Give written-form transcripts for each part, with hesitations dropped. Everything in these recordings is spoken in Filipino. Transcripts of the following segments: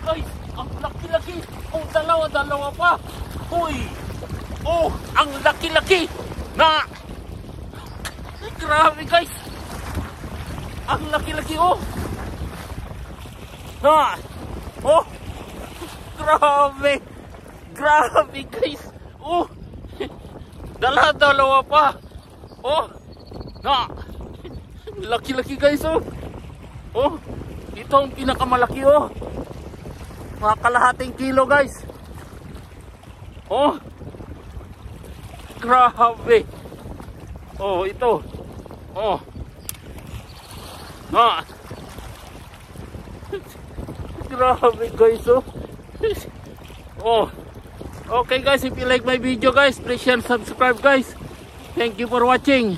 Guys, ang laki-laki. Oh, dalawa pa. Uy. Oh, ang laki-laki na. Ay, grabe guys. Ang laki-laki oh. Na. Oh. Grabe. Grabe guys. Oh. Dalawa pa. Oh. Na. Laki-laki guys oh. Oh. Ito ang pinakamalaki oh. Mga kalahating kilo guys. Oh. Grabe. Oh, ito. Oh. Ah. Grabe guys oh. Oh. Okay guys, if you like my video guys, please share and subscribe guys. Thank you for watching.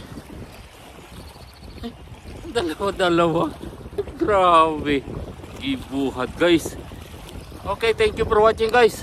Dalawa. Grabe. Ibuhat guys. Okay, thank you for watching guys.